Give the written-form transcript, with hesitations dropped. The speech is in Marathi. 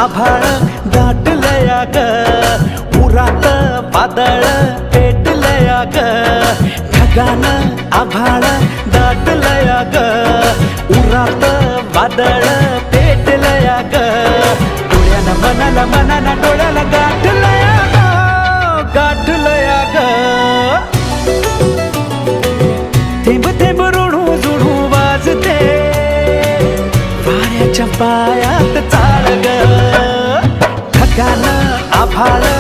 आभाळ दाटलया ग, उरात वादळ पेटलया ग. ढगानं आभाळ दाटलया ग, उरात वादळ पेटलया ग. डोळ्यानं मनाला मनाला डोळ्याला गाठलया ग, गाठलया ग. थेंब थेंब रुणू जुणू वाजते वाऱ्याच्या पायात चाळ ग. ढगानं आभाळ